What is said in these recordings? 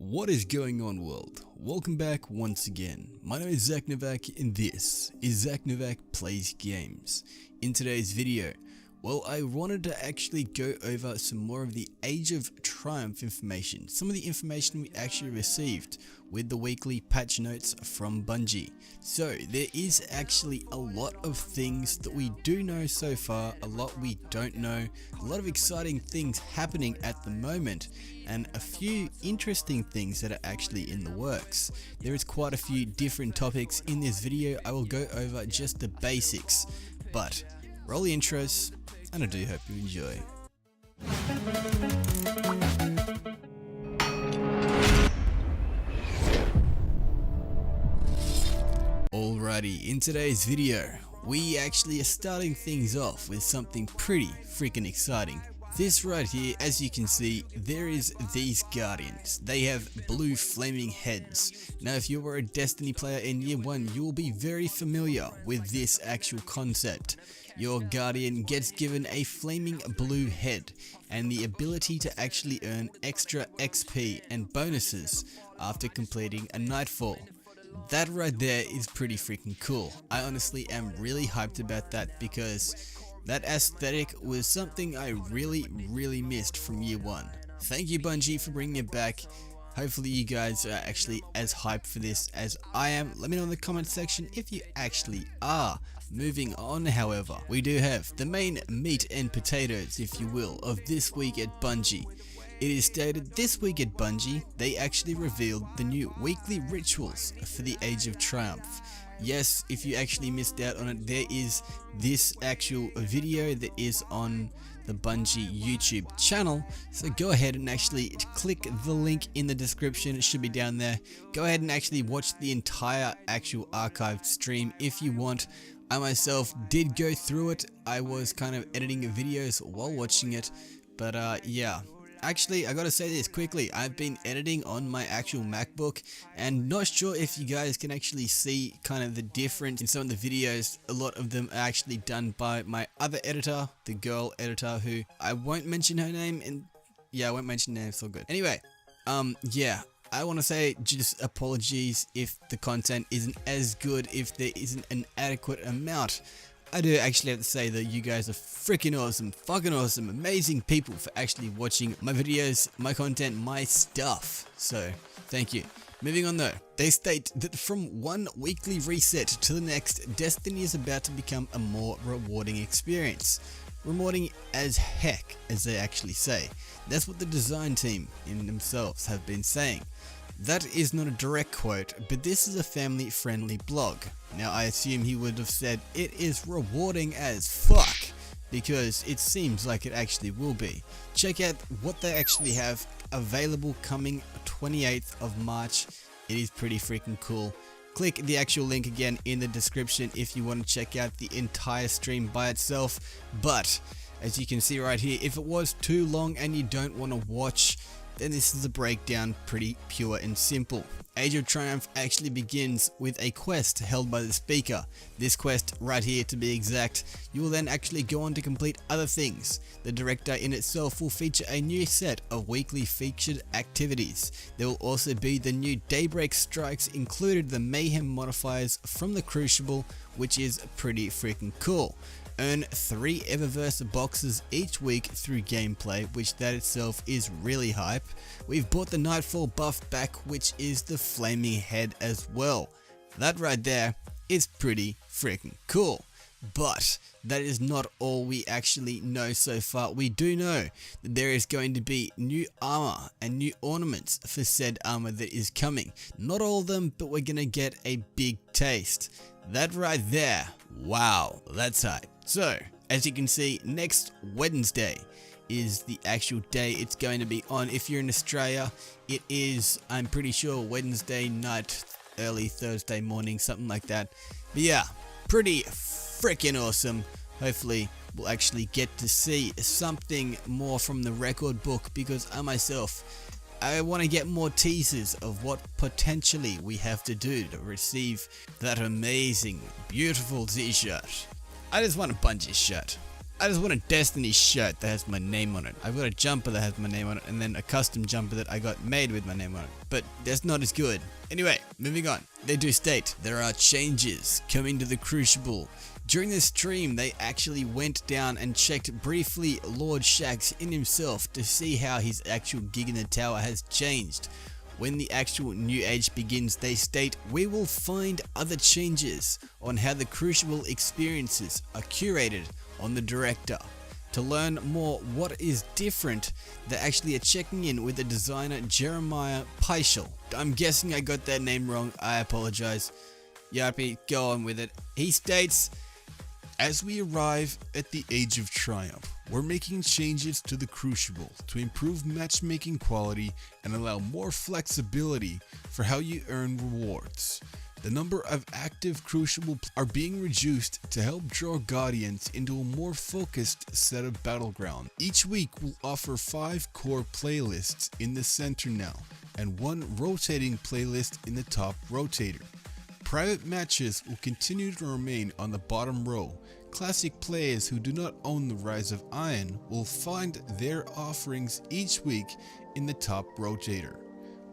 What is going on, world? Welcome back once again. My name is Zach Novak and this is Zach Novak Plays Games. In today's video, I wanted to actually go over some more of the Age of Triumph information. Some of the information we actually received with the weekly patch notes from Bungie. So there is actually a lot of things that we do know so far, a lot we don't know, a lot of exciting things happening at the moment, and a few interesting things that are actually in the works. There is quite a few different topics in this video. I will go over just the basics, but roll the intros, and I do hope you enjoy. Alrighty, in today's video, we actually are starting things off with something pretty freaking exciting. This right here, as you can see, there is these guardians. They have blue flaming heads. Now if you were a Destiny player in year 1, you will be very familiar with this actual concept. Your guardian gets given a flaming blue head and the ability to actually earn extra XP and bonuses after completing a nightfall. That right there is pretty freaking cool. I honestly am really hyped about that because that aesthetic was something I really missed from year 1. Thank you, Bungie, for bringing it back. Hopefully you guys are actually as hyped for this as I am. Let me know in the comment section if you actually are. Moving on, however, we do have the main meat and potatoes, if you will, of this week at Bungie. It is stated this week at Bungie, they actually revealed the new weekly rituals for the Age of Triumph. Yes, if you actually missed out on it, there is this actual video that is on the Bungie YouTube channel. So go ahead and actually click the link in the description. It should be down there. Go ahead and actually watch the entire actual archived stream if you want. I myself did go through it. I was kind of editing videos while watching it. But yeah. Actually, I gotta say this quickly, I've been editing on my actual MacBook and not sure if you guys can actually see kind of the difference in some of the videos. A lot of them are actually done by my other editor, the girl editor, who I won't mention her name, and yeah, I won't mention her name, it's all good. Anyway, yeah, I want to say just apologies if the content isn't as good, if there isn't an adequate amount. I do actually have to say that you guys are freaking awesome, fucking awesome, amazing people for actually watching my videos, my content, my stuff. So, thank you. Moving on though, they state that from one weekly reset to the next, Destiny is about to become a more rewarding experience. Rewarding as heck, as they actually say. That's what the design team in themselves have been saying. That is not a direct quote, but this is a family-friendly blog. Now I assume he would have said it is rewarding as fuck, because it seems like it actually will be. Check out what they actually have available coming 28th of March. It is pretty freaking cool. Click the actual link again in the description if you want to check out the entire stream by itself. But as you can see right here, if it was too long and you don't want to watch, then this is a breakdown, pretty pure and simple. Age of Triumph actually begins with a quest held by the speaker. This quest right here to be exact, you will then actually go on to complete other things. The director in itself will feature a new set of weekly featured activities. There will also be the new Daybreak Strikes, included the Mayhem modifiers from the Crucible, which is pretty freaking cool. Earn 3 Eververse boxes each week through gameplay, which that itself is really hype. We've brought the Nightfall buff back, which is the flaming head as well. That right there is pretty freaking cool. But that is not all we actually know so far. We do know that there is going to be new armor and new ornaments for said armor that is coming. Not all of them, but we're gonna get a big taste. That right there, wow, that's hype. So, as you can see, next Wednesday is the actual day it's going to be on. If you're in Australia, it is, I'm pretty sure, Wednesday night, early Thursday morning, something like that. But yeah, pretty freaking awesome. Hopefully, we'll actually get to see something more from the record book, because I myself, I want to get more teasers of what potentially we have to do to receive that amazing, beautiful t-shirt. I just want a Bungie shirt. I just want a Destiny shirt that has my name on it. I've got a jumper that has my name on it, and then a custom jumper that I got made with my name on it. But that's not as good. Anyway, moving on. They do state there are changes coming to the Crucible. During this stream, they actually went down and checked briefly Lord Shaxx in himself to see how his actual gig in the tower has changed. When the actual new age begins, they state, we will find other changes on how the Crucible experiences are curated on the director. To learn more what is different, they actually are checking in with the designer Jeremiah Peischel. I'm guessing I got that name wrong, I apologize. Yarpy, go on with it. He states, as we arrive at the Age of Triumph, we're making changes to the Crucible to improve matchmaking quality and allow more flexibility for how you earn rewards. The number of active Crucible are being reduced to help draw Guardians into a more focused set of battleground. Each week will offer 5 core playlists in the center now, and 1 rotating playlist in the top rotator. Private matches will continue to remain on the bottom row. Classic players who do not own the Rise of Iron will find their offerings each week in the top rotator,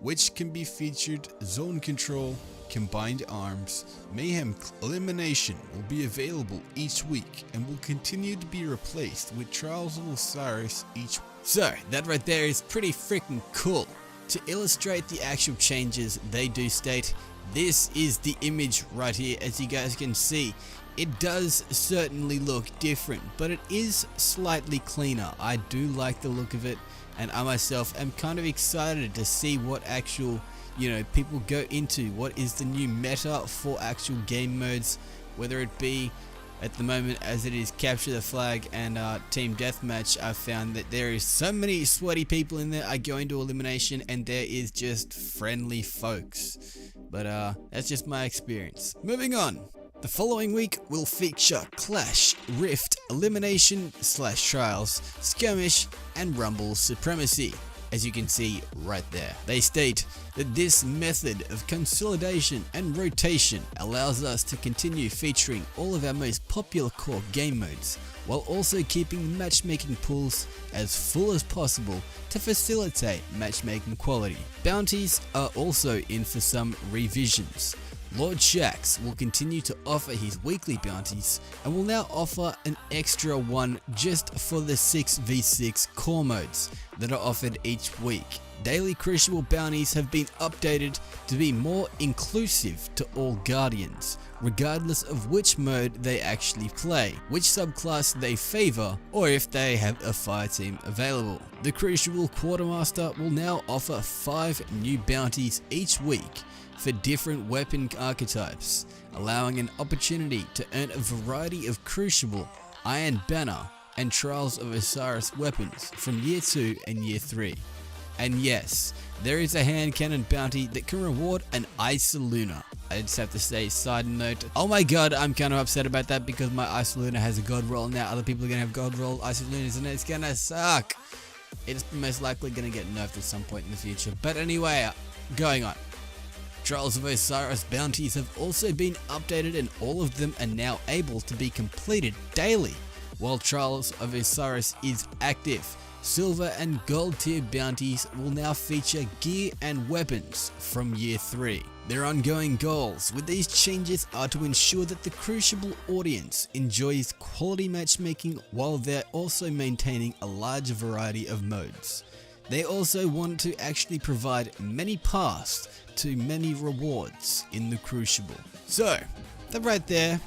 which can be featured zone control, combined arms, mayhem. Elimination will be available each week and will continue to be replaced with Trials of Osiris each week. So that right there is pretty freaking cool. To illustrate the actual changes, they do state, this is the image right here. As you guys can see, it does certainly look different, but it is slightly cleaner. I do like the look of it, and I myself am kind of excited to see what actual, people go into. What is the new meta for actual game modes, whether it be at the moment as it is capture the flag and team deathmatch. I've found that there is so many sweaty people in there. I go into elimination and there is just friendly folks, but that's just my experience. Moving on. The following week will feature Clash, Rift, Elimination / Trials, Skirmish, and Rumble Supremacy, as you can see right there. They state that this method of consolidation and rotation allows us to continue featuring all of our most popular core game modes, while also keeping matchmaking pools as full as possible to facilitate matchmaking quality. Bounties are also in for some revisions. Lord Shaxx will continue to offer his weekly bounties and will now offer an extra one just for the 6v6 core modes that are offered each week. Daily Crucible bounties have been updated to be more inclusive to all Guardians, regardless of which mode they actually play, which subclass they favor, or if they have a fire team available. The Crucible Quartermaster will now offer 5 new bounties each week for different weapon archetypes, allowing an opportunity to earn a variety of Crucible, Iron Banner, and Trials of Osiris weapons from Year 2 and Year 3. And yes, there is a hand cannon bounty that can reward an Isoluna. I just have to say, side note, oh my god, I'm kind of upset about that because my Isoluna has a god roll now. Other people are going to have god roll Isolunas and it's going to suck. It's most likely going to get nerfed at some point in the future. But anyway, going on. Trials of Osiris bounties have also been updated and all of them are now able to be completed daily while Trials of Osiris is active. Silver and gold tier bounties will now feature gear and weapons from Year 3. Their ongoing goals with these changes are to ensure that the Crucible audience enjoys quality matchmaking while they're also maintaining a large variety of modes. They also want to actually provide many paths to many rewards in the Crucible. So, that right there,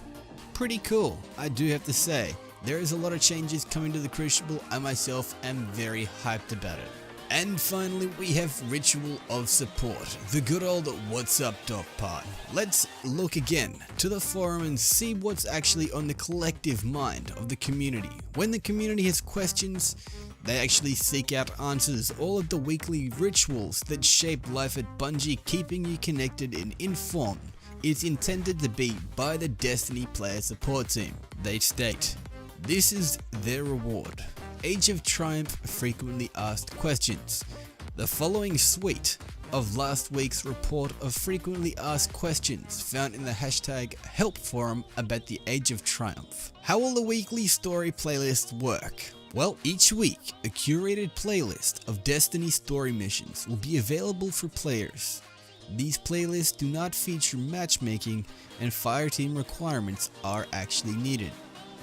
pretty cool, I do have to say. There is a lot of changes coming to the Crucible. I myself am very hyped about it. And finally, we have Ritual of Support, the good old what's up doc part. Let's look again to the forum and see what's actually on the collective mind of the community. When the community has questions, they actually seek out answers. All of the weekly rituals that shape life at Bungie, keeping you connected and informed, is intended to be by the Destiny player support team. They state, this is their reward. Age of Triumph frequently asked questions. The following suite of last week's report of frequently asked questions found in the hashtag help forum about the Age of Triumph. How will the weekly story playlist work? Well, each week, a curated playlist of Destiny story missions will be available for players. These playlists do not feature matchmaking, and fireteam requirements are actually needed.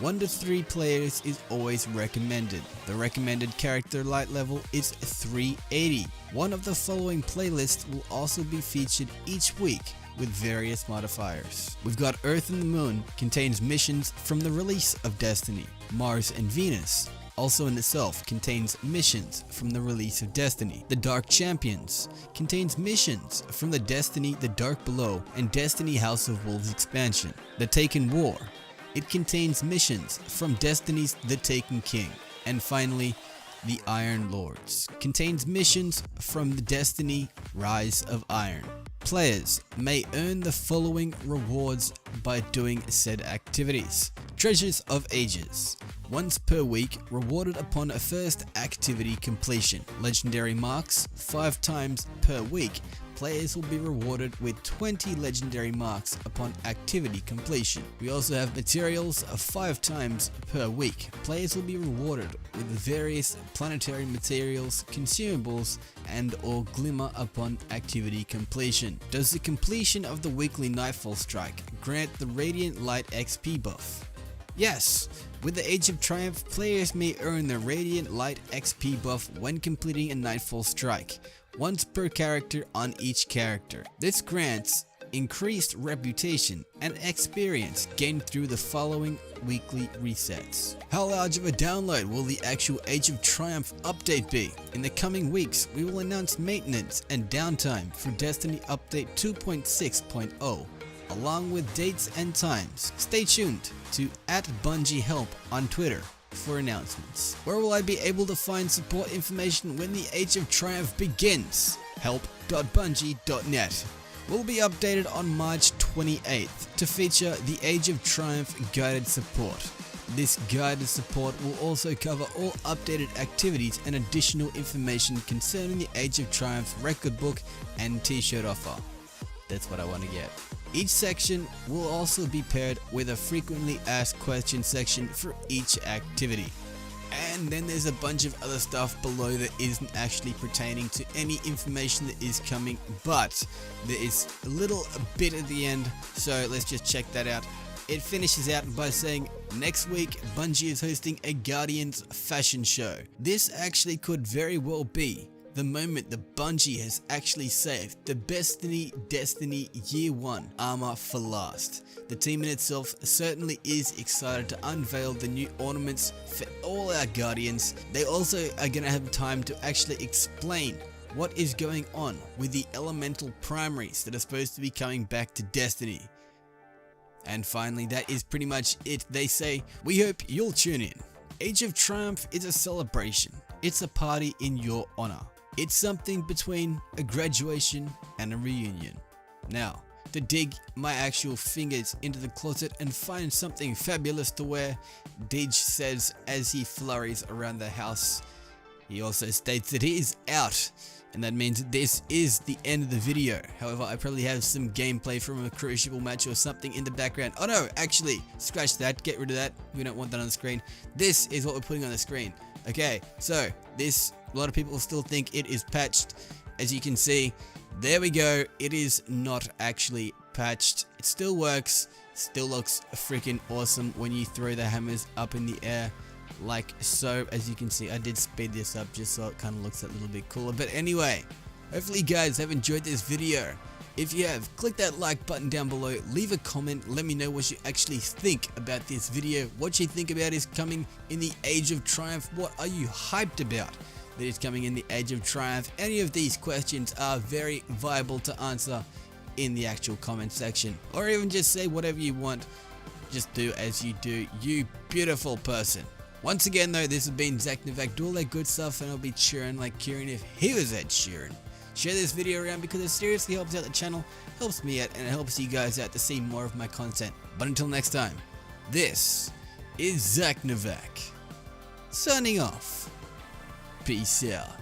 1 to 3 players is always recommended. The recommended character light level is 380. One of the following playlists will also be featured each week with various modifiers. We've got Earth and the Moon, contains missions from the release of Destiny. Mars and Venus, also in itself contains missions from the release of Destiny. The Dark Champions contains missions from the Destiny The Dark Below and Destiny House of Wolves expansion. The Taken War, it contains missions from Destiny's The Taken King. And finally, the Iron Lords contains missions from the Destiny Rise of Iron. Players may earn the following rewards by doing said activities. Treasures of Ages, once per week, rewarded upon a first activity completion. Legendary marks, 5 times per week. Players will be rewarded with 20 legendary marks upon activity completion. We also have materials of 5 times per week. Players will be rewarded with various planetary materials, consumables, and or glimmer upon activity completion. Does the completion of the weekly Nightfall Strike grant the Radiant Light XP buff? Yes, with the Age of Triumph, players may earn the Radiant Light XP buff when completing a Nightfall Strike, once per character on each character. This grants increased reputation and experience gained through the following weekly resets. How large of a download will the actual Age of Triumph update be? In the coming weeks, we will announce maintenance and downtime for Destiny Update 2.6.0. along with dates and times. Stay tuned to @BungieHelp on Twitter for announcements. Where will I be able to find support information when the Age of Triumph begins? help.bungie.net will be updated on March 28th to feature the Age of Triumph guided support. This guided support will also cover all updated activities and additional information concerning the Age of Triumph record book and t-shirt offer. That's what I want to get. Each section will also be paired with a frequently asked questions section for each activity. And then there's a bunch of other stuff below that isn't actually pertaining to any information that is coming, but there is a little bit at the end, so let's just check that out. It finishes out by saying, next week Bungie is hosting a Guardians fashion show. This actually could very well be the moment that Bungie has actually saved the Destiny Year 1 armor for last. The team in itself certainly is excited to unveil the new ornaments for all our Guardians. They also are going to have time to actually explain what is going on with the elemental primaries that are supposed to be coming back to Destiny. And finally, that is pretty much it. They say, we hope you'll tune in. Age of Triumph is a celebration. It's a party in your honor. It's something between a graduation and a reunion. Now, to dig my actual fingers into the closet and find something fabulous to wear, Deej says as he flurries around the house. He also states that he is out, and that means this is the end of the video. However, I probably have some gameplay from a Crucible match or something in the background. Oh no, actually, scratch that, get rid of that. We don't want that on the screen. This is what we're putting on the screen. Okay, so this, a lot of people still think it is patched. As you can see, there we go. It is not actually patched. It still works, still looks freaking awesome when you throw the hammers up in the air like so. As you can see, I did speed this up just so it kind of looks a little bit cooler. But anyway, hopefully you guys have enjoyed this video. If you have, click that like button down below, leave a comment, let me know what you actually think about this video, what you think about is coming in the Age of Triumph, what are you hyped about that is coming in the Age of Triumph. Any of these questions are very viable to answer in the actual comment section, or even just say whatever you want, just do as you do, you beautiful person. Once again though, this has been Zach Novak, do all that good stuff, and I'll be cheering like Kieran if he was Ed Sheeran. Share this video around because it seriously helps out the channel, helps me out, and it helps you guys out to see more of my content. But until next time, this is Zach Novak, signing off. Peace out.